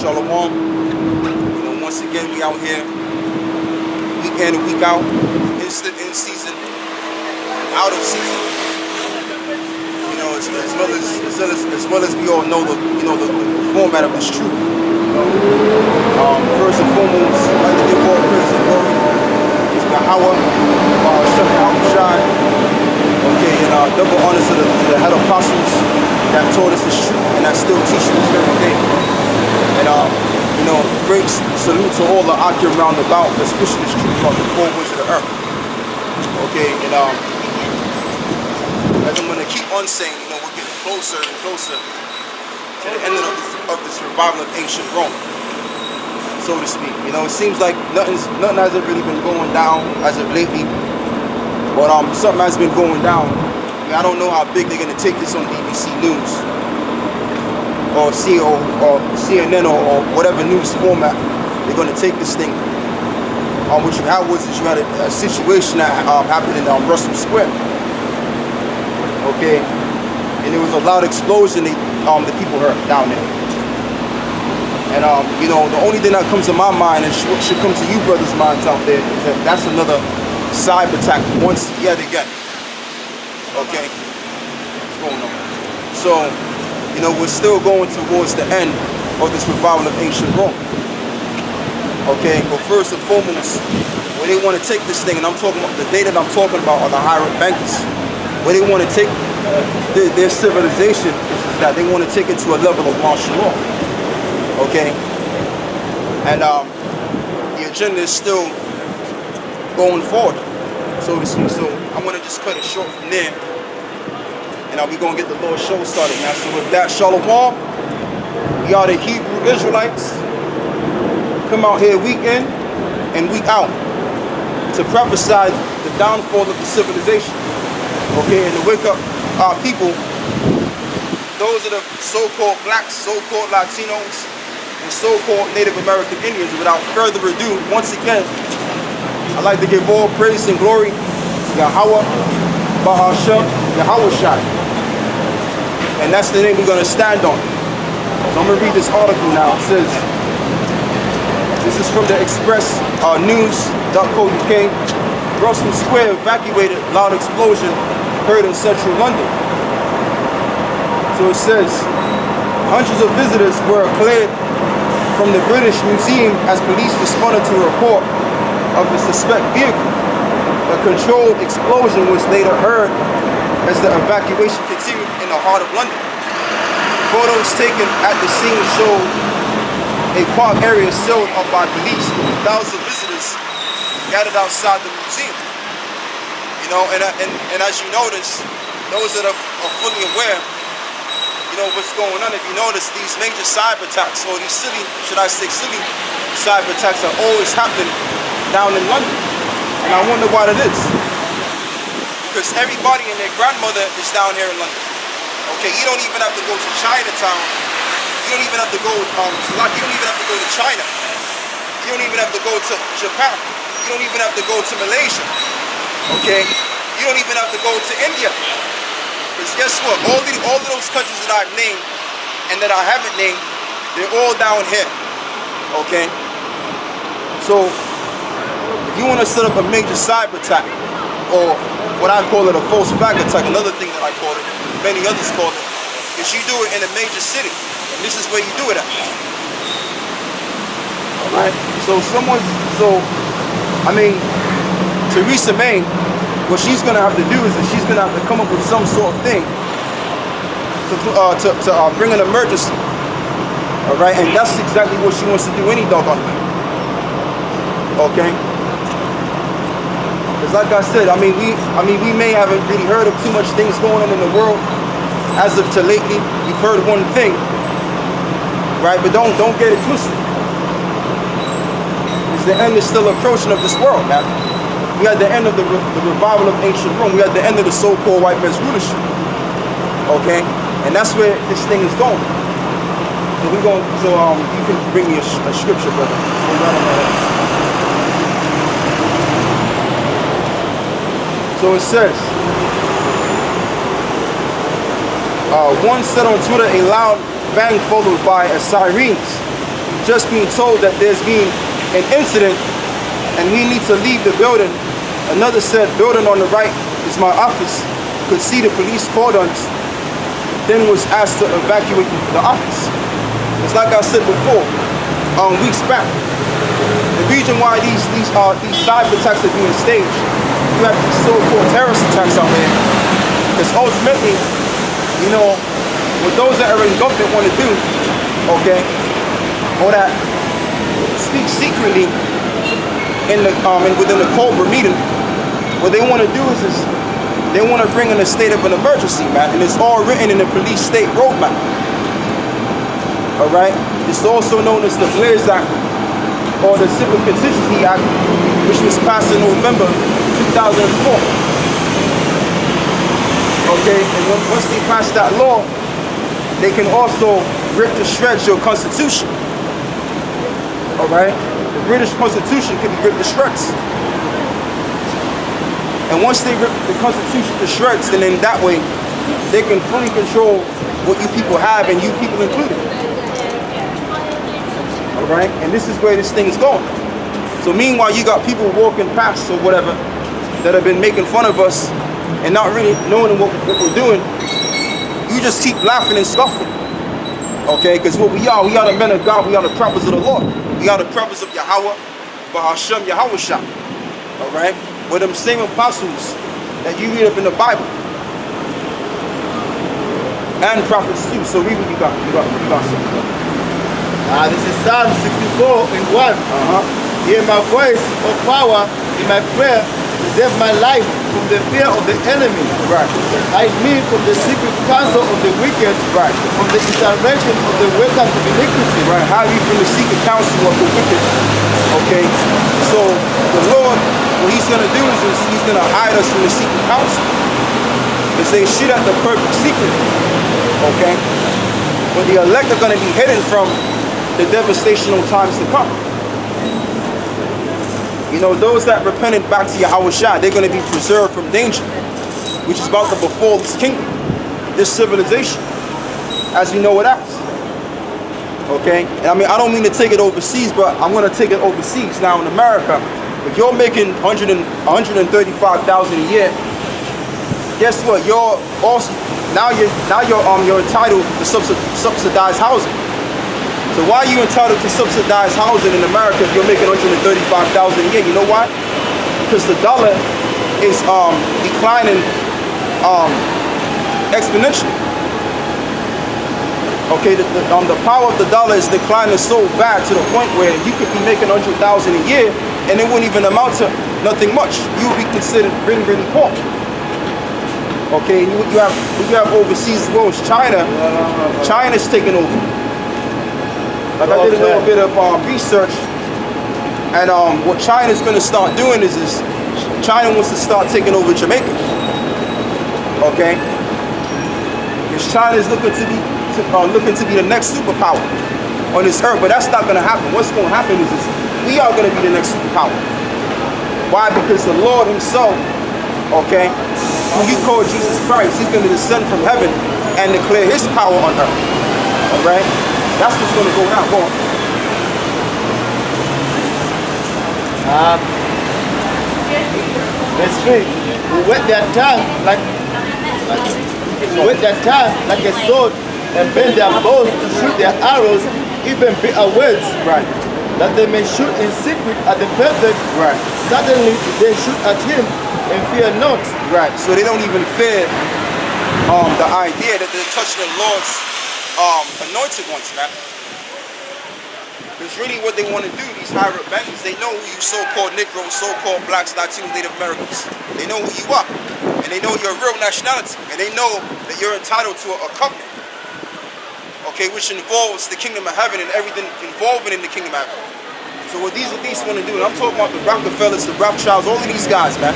Shalom. Once again, we out here, week in and week out, in season, out of season. As well as we all know the format of this truth. First and foremost, I'd like to give all praise and glory to Yahweh, Hashem Yahushai. Okay, and double honor to the head apostles that taught us this truth and that still teach us every day. And great salute to all the Akim round about, especially this truth about the four winds of the earth. Okay, and as I'm gonna keep on saying, we're getting closer and closer to the end of this revival of ancient Rome, so to speak. It seems like nothing hasn't really been going down as of lately, but something has been going down. I don't know how big they're gonna take this on BBC News or CNN or whatever news format they're gonna take this thing. What you had was you had a situation that happened in Russell Square. Okay, and there was a loud explosion. The people heard down there. And the only thing that comes to my mind, and should come to you brothers' minds out there, is that that's another cyber attack once yet again. Okay, what's going on? So, we're still going towards the end of this revival of ancient Rome. Okay, but first and foremost, when they want to take this thing, and I'm talking about the data that I'm talking about are the hired bankers, where they want to take their civilization, is that they want to take it to a level of martial law. Okay, and the agenda is still going forward, so to speak. So I'm gonna just cut it short from there, and we're gonna get the Lord's show started now. So with that, Shalom, we are the Hebrew Israelites. Come out here week in and week out to prophesy the downfall of the civilization. Okay, and to wake up our people, those are the so-called blacks, so-called Latinos, and so-called Native American Indians. Without further ado, once again, I'd like to give all praise and glory to Yahweh, Bahashem, Yahushai. And that's the name we're going to stand on. So I'm going to read this article now. It says, this is from the Express News.co.uk. Russell Square evacuated, loud explosion heard in central London. So it says, hundreds of visitors were cleared from the British Museum as police responded to a report of a suspect vehicle. A controlled explosion was later heard as the evacuation continued in the heart of London. Photos taken at the scene showed a park area sealed up by police with thousands of visitors gathered outside the museum. And as you notice, those that are fully aware, what's going on. If you notice, these major cyber attacks, or these silly cyber attacks, are always happening down in London. And I wonder why that is. Because everybody and their grandmother is down here in London. Okay, you don't even have to go to Chinatown. You don't even have to go you don't even have to go to China. You don't even have to go to Japan. You don't even have to go to Malaysia. Okay? You don't even have to go to India. Because guess what? All of those countries that I've named and that I haven't named, they're all down here. Okay? So, if you want to set up a major cyber attack, or what I call it a false flag attack, another thing that I call it, many others call it, is you do it in a major city. And this is where you do it at. Alright? Theresa May, what she's going to have to do is that she's going to have to come up with some sort of thing to bring an emergency. Alright? And that's exactly what she wants to do any doggone way. Okay? Because like I said, we may haven't really heard of too much things going on in the world as of to lately. We've heard one thing, right? But don't get it twisted. Because the end is still approaching of this world, man. We had the end of the revival of ancient Rome. We had the end of the so-called white man's rulership. Okay, and that's where this thing is going. So you can bring me a scripture, brother. So it says, one said on Twitter, a loud bang followed by a sirens just being told that there's been an incident and we need to leave the building. Another said, building on the right is my office. Could see the police cordons. Then was asked to evacuate the office. It's like I said before, weeks back. The reason why these cyber attacks are being staged, you have these so-called terrorist attacks out there, because ultimately, you know, what those that are in government want to do, okay, or that speak secretly in the within the Cobra meeting, what they want to do is they want to bring in a state of an emergency, man, and it's all written in the police state roadmap. All right, it's also known as the Blaze Act or the Civil Contingency Act, which was passed in November 2004. Okay, and once they pass that law, they can also rip to shreds your constitution. All right, the British Constitution can be ripped to shreds. And once they rip the Constitution to shreds, then in that way, they can fully control what you people have, and you people included. All right, and this is where this thing is going. So meanwhile, you got people walking past or whatever that have been making fun of us and not really knowing what we're doing. You just keep laughing and scoffing. Okay, because what we are the men of God, we are the prophets of the Lord. We are the prophets of Yahweh, Bahashem Yahweh Shah. All right, with them same apostles that you read up in the Bible. And prophets too. So read what you got. You got something. This is Psalm 64 in 1. Hear my voice, O power, in my prayer, preserve my life from the fear of the enemy. Right. Hide me from the secret counsel of the wicked. Right. From the intervention of the workers of iniquity. Right. Hide me from the secret counsel of the wicked. Okay. So the Lord, what He's gonna do is He's gonna hide us from the secret counsel. Because they shoot at the perfect secret. Okay. But the elect are gonna be hidden from the devastational times to come. You know, those that repented back to Yahweh Shah, they're going to be preserved from danger, which is about to befall this kingdom, this civilization, as we know it as. Okay? And I mean, I don't mean to take it overseas, but I'm going to take it overseas. Now in America, if you're making $135,000 a year, guess what? You're also now you're entitled to subsidized housing. So why are you entitled to subsidized housing in America if you're making $135,000 a year? You know why? Because the dollar is declining exponentially. Okay, the power of the dollar is declining so bad to the point where you could be making $100,000 a year and it wouldn't even amount to nothing much. You would be considered really, really poor. Okay, you have overseas as well as China. China's taking over. Like I did a little bit of research, and what China's going to start doing is China wants to start taking over Jamaica. Okay, because China is looking to be the next superpower on this earth, but that's not going to happen. What's going to happen is we are going to be the next superpower. Why? Because the Lord Himself, okay, who you call Jesus Christ, He's going to descend from heaven and declare His power on earth. All right. That's what's going to go down. Go on. Verse 3. Who whet their tongue like a sword and bend their bows to shoot their arrows, even bitter words. Right. That they may shoot in secret at the perfect. Right. Suddenly they shoot at him and fear not. Right. So they don't even fear the idea that they're touching the Lord's anointed ones, man. Because really what they want to do, these higher up bankers, they know who you so-called Negroes, so-called blacks, Latinos, Native Americans. They know who you are. And they know your real nationality. And they know that you're entitled to a covenant. Okay, which involves the kingdom of heaven and everything involving in the kingdom of heaven. So what these elites want to do, and I'm talking about the Rockefellers, the Rothschilds, all of these guys, man.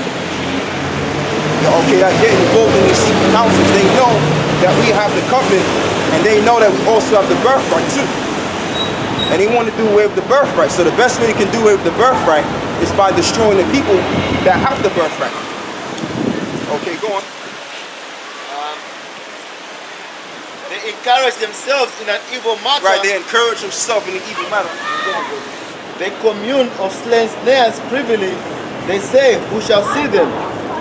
Okay, that get involved in these secret councils. They know that we have the covenant, and they know that we also have the birthright too. And they want to do away with the birthright. So the best way they can do away with the birthright is by destroying the people that have the birthright. Okay, go on. They encourage themselves in an evil matter. Right, they encourage themselves in the evil matter. They commune of slain snares privily. They say, who shall see them?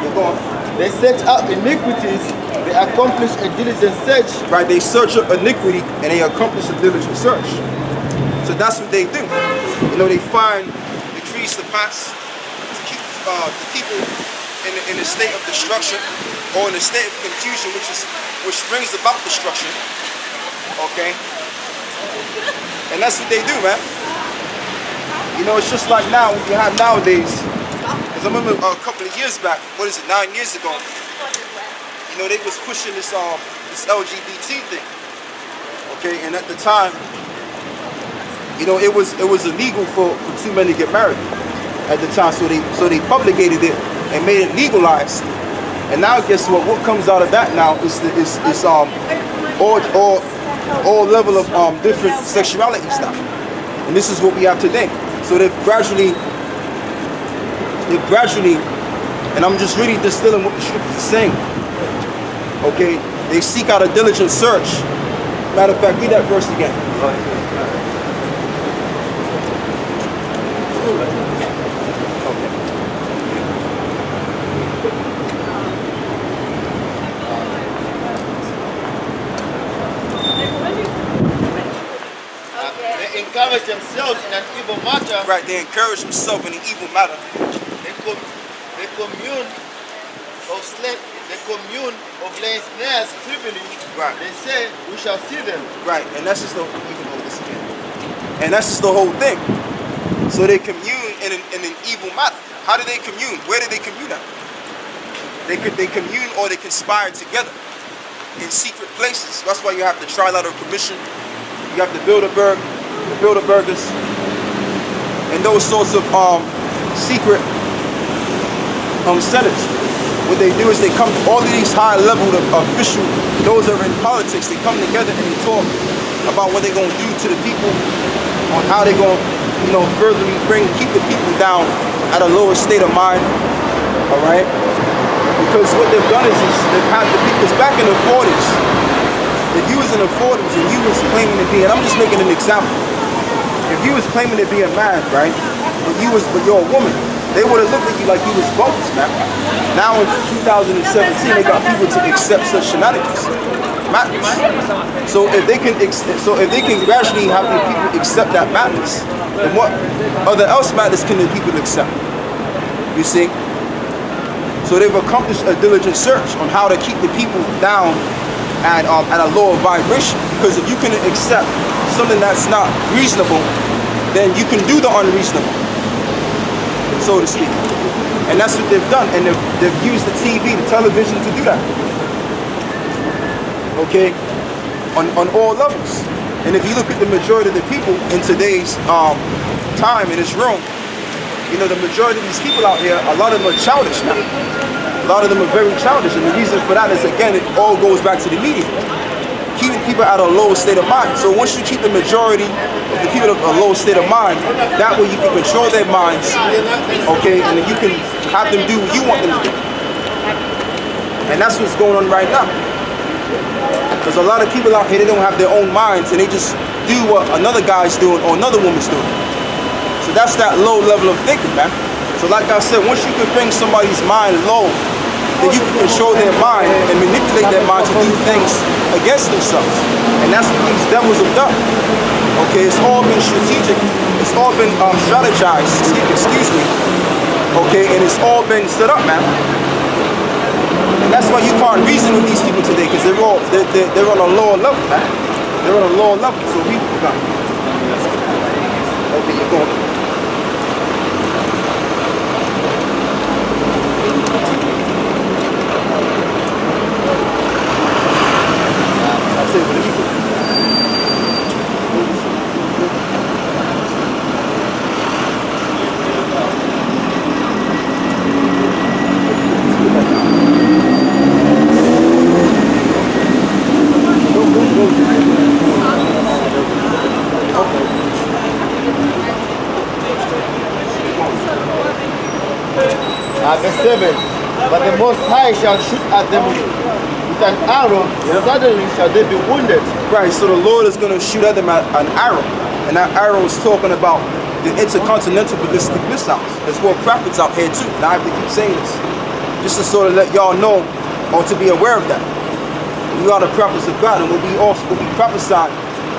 You're going. They search out iniquities. They accomplish a diligent search. Right, they search up iniquity and they accomplish a diligent search. So that's what they do. You know, they find decrees to pass to keep the people in a state of destruction or in a state of confusion, which brings about destruction. Okay, and that's what they do, man. You know, it's just like now what you have nowadays. Because I remember a couple of years back, 9 years ago, you know, they was pushing this LGBT thing. Okay, and at the time, you know, it was illegal for two men to get married at the time. So they publicated it and made it legalized. And now guess what? What comes out of that now is all level of different sexuality stuff. And this is what we have today. So they've gradually, and I'm just really distilling what the scriptures are saying. Okay, they seek out a diligent search. Matter of fact, read that verse again. They encourage themselves in an evil matter. Right, they encourage themselves in an evil matter. They commune of slain. They commune of laying snares privily. Right. They say, we shall see them. Right, and that's just the and that's just the whole thing. So they commune in an evil matter. How do they commune? Where do they commune at? They commune or they conspire together in secret places. That's why you have the Trilateral Commission. You have the Bilderbergers, and those sorts of secret senators. What they do is they come, all of these high level official, those that are in politics, they come together and they talk about what they're going to do to the people, on how they're going to, you know, further keep the people down at a lower state of mind. All right, because what they've done is they've had the people back in the 40s. If you was in the 40s and you was claiming to be, and I'm just making an example, if you was claiming to be a man, right, but you're a woman, they would have looked at you like you was bogus, man. Now in 2017, they got people to accept such shenanigans, madness. So if they can gradually have the people accept that madness, then what other else madness can the people accept? You see? So they've accomplished a diligent search on how to keep the people down at a lower vibration. Because if you can accept something that's not reasonable, then you can do the unreasonable, so to speak. And that's what they've done. And they've used the TV, the television to do that. Okay? On all levels. And if you look at the majority of the people in today's time in this room, you know, the majority of these people out here, a lot of them are childish now. A lot of them are very childish. And the reason for that is, again, it all goes back to the media. Keeping people at a low state of mind. So once you keep the majority of the people at a low state of mind, that way you can control their minds, okay, and then you can have them do what you want them to do. And that's what's going on right now. Because a lot of people out here, they don't have their own minds, and they just do what another guy's doing or another woman's doing. So that's that low level of thinking, man. So like I said, once you can bring somebody's mind low, then you can control their mind and manipulate their mind to do things against themselves. And that's what these devils have done. Okay, it's all been strategic. It's all been strategized, excuse me. Okay, and it's all been set up, man. And that's why you can't reason with these people today, because they're on a lower level, man. They're on a lower level. So we got. Okay, you're going. Verse 7. But the Most High shall shoot at them with with an arrow, Yep. suddenly shall they be wounded. Right, so the Lord is going to shoot at them an arrow. And that arrow is talking about the intercontinental ballistic missiles. There's more prophets out here too. And I have to keep saying this. Just to sort of let y'all know or to be aware of that. We are the prophets of God, and what we prophesy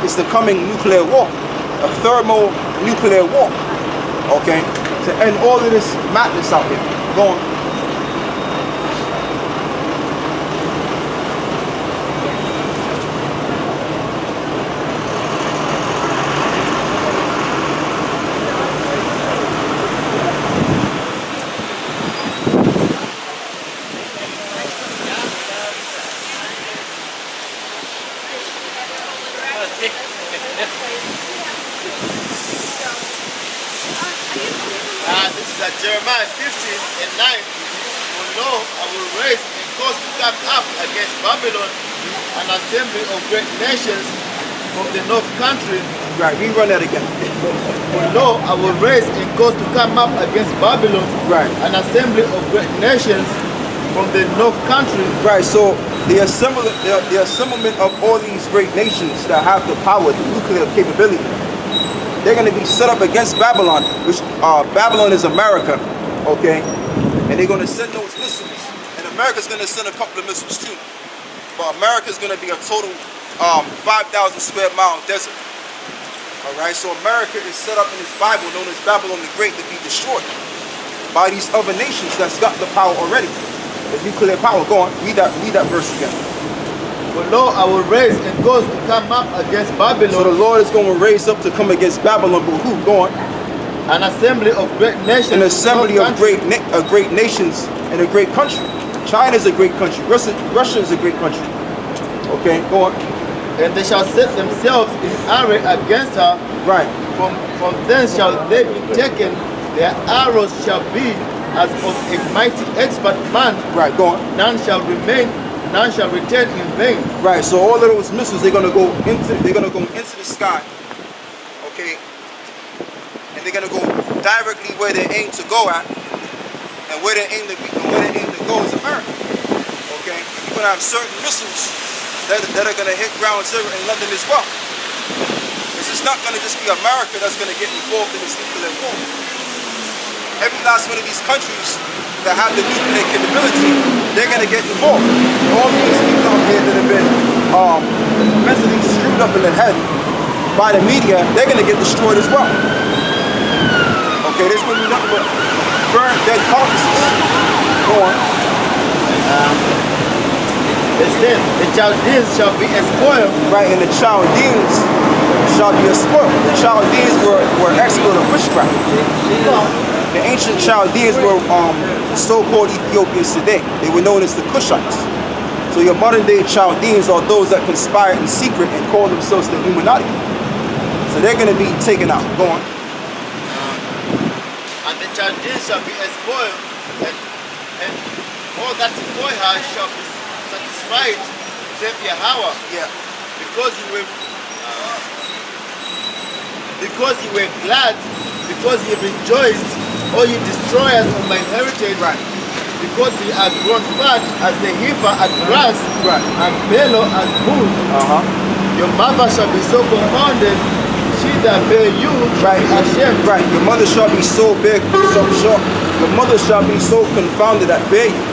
is the coming nuclear war. A thermonuclear war. Okay? To end all of this madness out here. Go on. This is at Jeremiah 15:9. For lo, I will raise a cause to come up against Babylon, an assembly of great nations from the north country. Right, rerun that again. For lo, I will raise a cause to come up against Babylon, Right. an assembly of great nations from the north country. Right, so the assemblement of all these great nations that have the power, the nuclear capability, they're going to be set up against Babylon, which Babylon is America, okay? And they're going to send those missiles. And America's going to send a couple of missiles too. But America's going to be a total 5,000 square mile desert. All right, so America is set up in this Bible known as Babylon the Great to be destroyed by these other nations that's got the power already. The nuclear power. Go on, read that verse again. For lo, I will raise a cause to come up against Babylon, So the Lord is going to raise up to come against Babylon, but who? Go on. an assembly of great nations. An from the assembly north of country. great nations and a great country. China is a great country. Russia is a great country. Okay, go on. And they shall set themselves in array against her. Right. From thence shall they be taken. Their arrows shall be as of a mighty expert man. Right, go on. None shall return in vain. Right, so all of those missiles they're gonna go into the sky. Okay. And they're gonna go directly where they aim to go at. And where they aim to go is America. Okay? You're gonna have certain missiles that are gonna hit ground zero in London as well. It's not gonna just be America that's gonna get involved in this nuclear war. Every last one of these countries that have the nuclear capability, they're gonna get involved. All these people out here that have been mentally screwed up in the head by the media, they're gonna get destroyed as well. Okay, there's gonna be nothing but burnt dead carcasses. Go on. Verse 10, the Chaldeans shall be a spoil. Right, and the Chaldeans shall be a spoil. The Chaldeans were expert of witchcraft. The ancient Chaldeans were so-called Ethiopians today. They were known as the Cushites. So your modern day Chaldeans are those that conspire in secret and call themselves the Illuminati. So they're going to be taken out. Go on. And the Chaldeans shall be a spoil, and all that spoil her shall be satisfied, saith Yahweh. Yeah. Because you were glad, because you rejoiced, all you destroyers of my heritage. Right. Because you are grown fat as the heifer at grass, Right. and bellow as bulls. Uh-huh. Your mother shall be so confounded, she that bare you shall Right. be ashamed. Right. Your mother shall be so big, so short. Your mother shall be so confounded that bear you.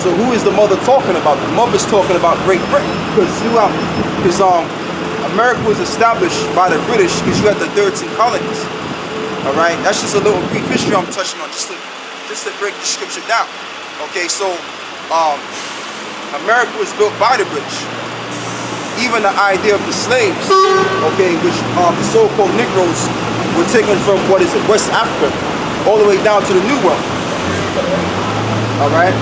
So who is the mother talking about? The mother's talking about Great Britain. Because America was established by the British because you had the 13 colonies. All right, that's just a little brief history I'm touching on, just to break the scripture down. Okay, so America was built by the British. Even the idea of the slaves, okay, which the so-called Negroes were taken from West Africa, all the way down to the New World. All right.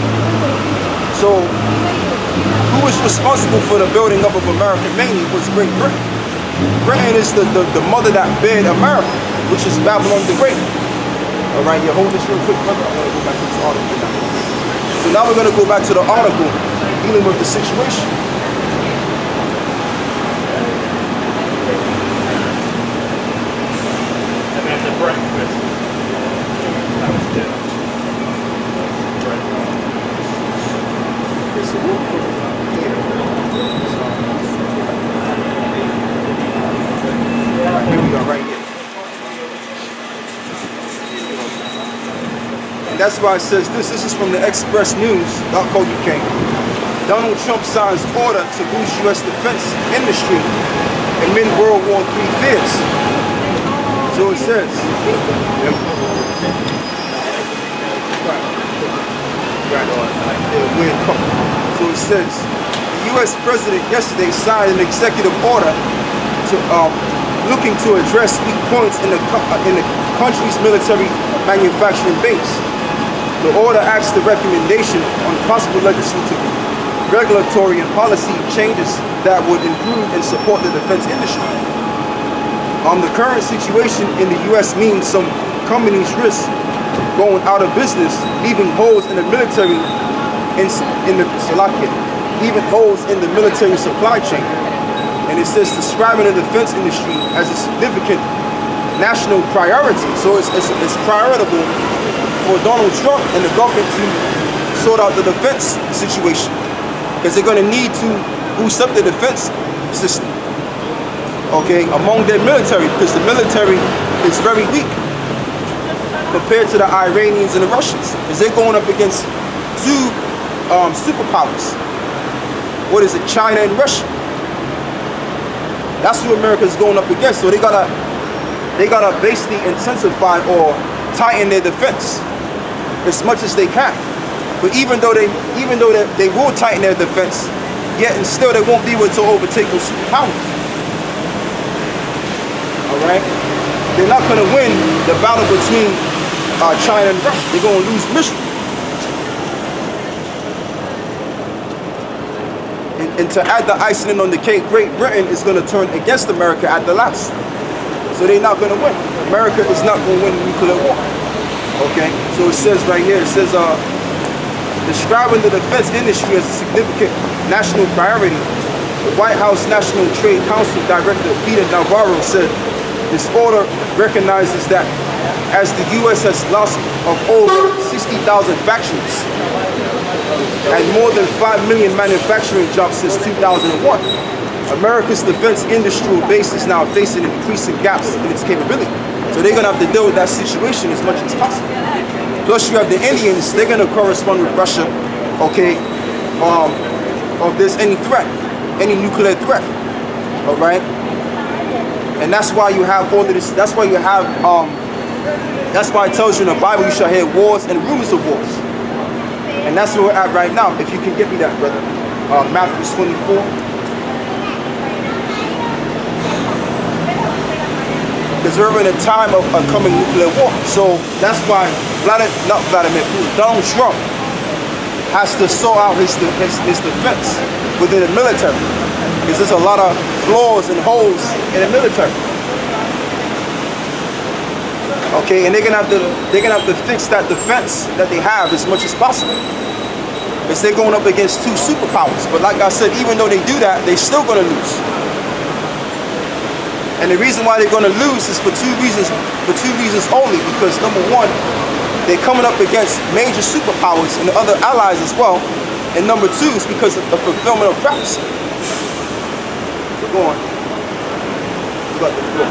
So, who was responsible for the building up of America mainly was Great Britain. Britain is the mother that bared America, which is Babylon the Great. All right, you hold this real quick, brother. I'm going to go back to this article now. So now we're going to go back to the article dealing with the situation. The breakfast. That was dinner. Okay, so we'll put it here. And that's why it says this. This is from the expressnews.co.uk. Donald Trump signs order to boost U.S. defense industry amid World War III fears. So it says. So it says, the U.S. president yesterday signed an executive order to looking to address weak points in the country's military manufacturing base. The order acts the recommendation on possible legislative, regulatory, and policy changes that would improve and support the defense industry. The current situation in the U.S. means some companies risk going out of business, leaving holes in the military leaving holes in the military supply chain. And it says describing the defense industry as a significant national priority. So it's prioritable for Donald Trump and the government to sort out the defense situation, because they're going to need to boost up the defense system, okay, among their military, because the military is very weak compared to the Iranians and the Russians, because they're going up against two superpowers. What is it? China and Russia. That's who America's going up against. So they gotta basically intensify or tighten their defense as much as they can. But even though they will tighten their defense, yet and still they won't be able to overtake those superpowers. All right, they're not gonna win the battle between China and Russia. They're gonna lose miserably. And to add the icing on the cake, Great Britain is going to turn against America at the last. So they're not going to win. America is not going to win the nuclear war. Okay? So it says right here, it says, describing the defense industry as a significant national priority, the White House National Trade Council Director Peter Navarro said this order recognizes that as the U.S. has lost of over 60,000 factories and more than 5 million manufacturing jobs since 2001. America's defense industrial base is now facing increasing gaps in its capability. So they're gonna have to deal with that situation as much as possible. Plus you have the Indians, they're gonna correspond with Russia, okay, if there's any threat, any nuclear threat, all right? And that's why you have all of this, that's why it tells you in the Bible you shall hear wars and rumors of wars. And that's where we're at right now. If you can get me that, brother. Matthew 24. Because we're in a time of a coming nuclear war. So that's why Donald Trump has to sort out his defense within the military. Because there's a lot of flaws and holes in the military. Okay, and they're gonna have to fix that defense that they have as much as possible. Because they're going up against two superpowers. But like I said, even though they do that, they're still gonna lose. And the reason why they're gonna lose is for two reasons only. Because number one, they're coming up against major superpowers and the other allies as well. And number two is because of the fulfillment of prophecy. So go on. You got the floor.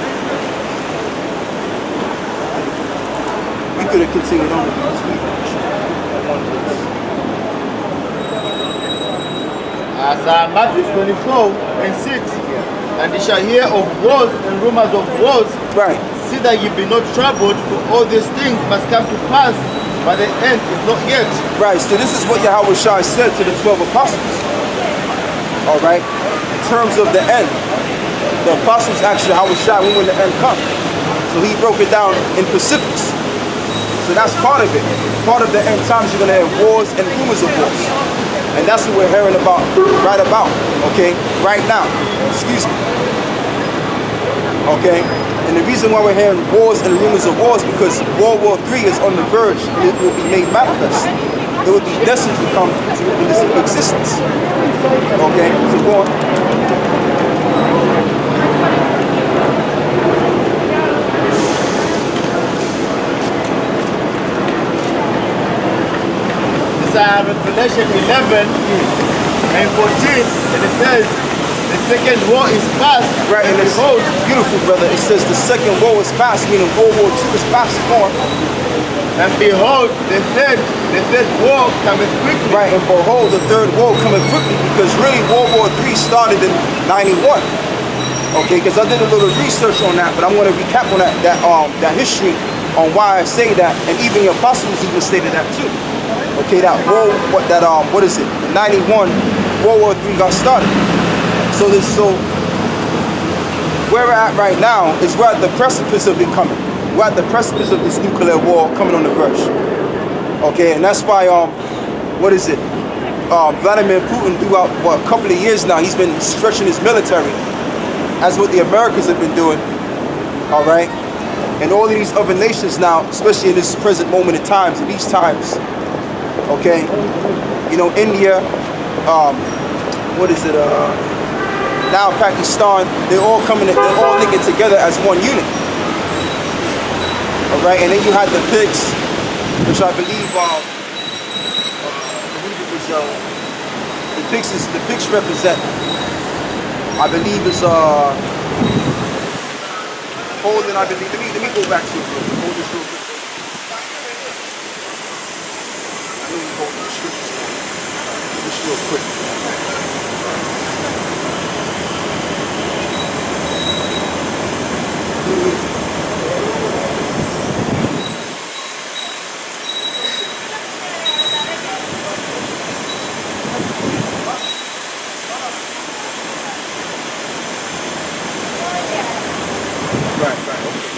We could have continued on with this week. As Matthew 24:6, and ye shall hear of wars and rumors of wars. Right. See that ye be not troubled, for all these things must come to pass, but the end is not yet. Right, so this is what Yahweh Shai said to the 12 apostles. All right, in terms of the end, the apostles asked Yahweh Shai when the end comes. So he broke it down in specifics. So that's part of it. Part of the end times, you're going to have wars and rumors of wars. And that's what we're hearing about, okay? Right now, excuse me. Okay? And the reason why we're hearing wars and rumors of wars because World War III is on the verge. It will be made manifest. It will be destined to come into existence. Okay? So go on. Revelation 11 and 14, and it says the second war is past. Right, and it's beautiful, brother. It says the second war is past, meaning World War II is past. On. And behold, the third war cometh quickly. Right, and behold, the third war coming quickly, because really World War III started in 91. Okay, because I did a little research on that, but I'm going to recap on that history on why I say that, and even the apostles even stated that too. Okay, that war, what is it? The 91 World War III got started. So where we're at right now is we're at the precipice of it coming. We're at the precipice of this nuclear war coming on the verge. Okay, and that's why Vladimir Putin throughout a couple of years now, he's been stretching his military, as what the Americans have been doing. All right, and all of these other nations now, especially in this present moment in times, in these times. Okay, you know, India, now Pakistan, they're all linking together as one unit. All right, and then you had the PIGS, which I believe, the PIGS represent, I believe is Poland, I believe. Let me go back to it. Hold this real quick. Let me hold the scriptures just real quick. Right, okay.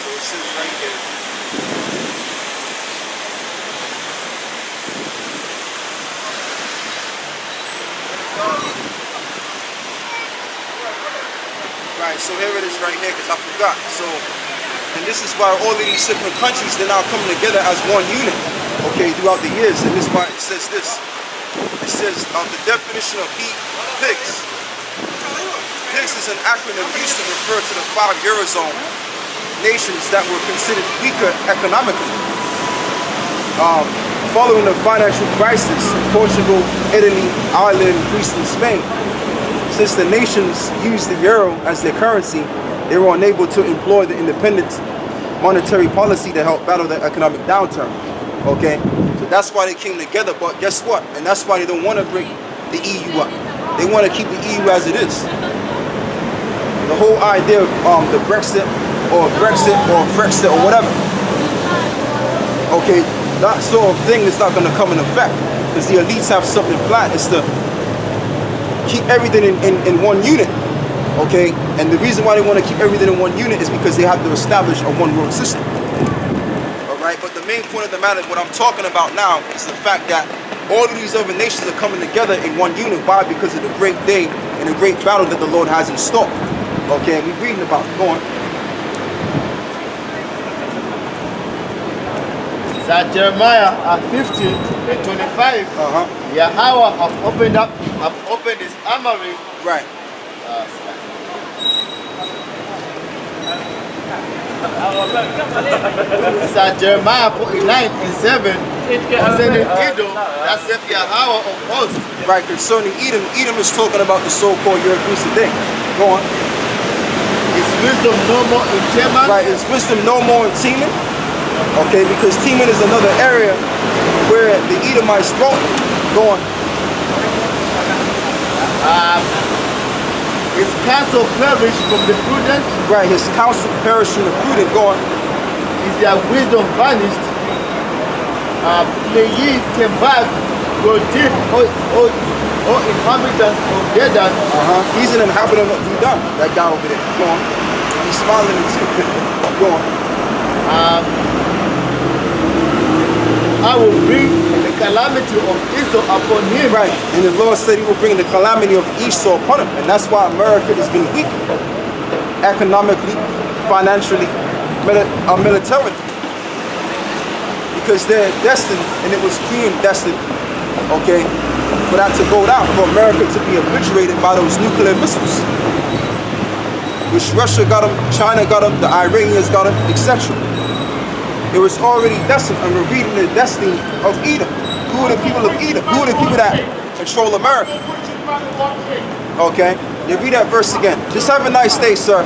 So it says right here. Right, so here it is right here, because I forgot. So, and this is why all of these different countries, they're now coming together as one unit, okay, throughout the years. And this is why it says this. It says the definition of PIGS. PIGS is an acronym used to refer to the 5 Eurozone nations that were considered weaker economically. Following the financial crisis, Portugal, Italy, Ireland, Greece, and Spain, since the nations used the euro as their currency, they were unable to employ the independent monetary policy to help battle the economic downturn. Okay, so that's why they came together. But guess what? And that's why they don't want to break the EU up. They want to keep the EU as it is. The whole idea of the Brexit or Frexit or whatever. Okay, that sort of thing is not going to come in effect, because the elites have something planned. It's to keep everything in one unit. Okay, and the reason why they want to keep everything in one unit is because they have to establish a one world system. All right, but the main point of the matter, what I'm talking about now, is the fact that all of these other nations are coming together in one unit. Why? Because of the great day and the great battle that the Lord has in store. Okay, we're reading about it. Go on. That Jeremiah 15 and 25. Yahweh have opened his armory. Right. It's at Jeremiah 49 and 7. Concerning Edom, that's if Yahweh of hosts. Right, concerning Edom, Edom is talking about the so-called Europeans today. Go on. Is wisdom no more in Teman? Right, is wisdom no more in Teman? Okay, because Teman is another area where the Edomites dwelt. Go on. His counsel perished from the prudent. Right, his counsel perished from the prudent. Go on. Is their wisdom vanished? May ye come back, go deep, O inhabitants of Dedan. He's an inhabitant of Dedan, that guy over there. Go on. He's smiling at you. Go on. I will bring the calamity of Esau upon him. Right, and the Lord said he will bring the calamity of Esau upon him. And that's why America has been weak. Economically, financially, militarily. Because they're destined, and it was predestined, okay, for that to go down, for America to be obliterated by those nuclear missiles. Which Russia got them, China got them, the Iranians got them, etc. It was already destined, and we're reading the destiny of Edom. Who are the people of Edom? Who are the people that control America? Okay, you read that verse again. Just have a nice day, sir.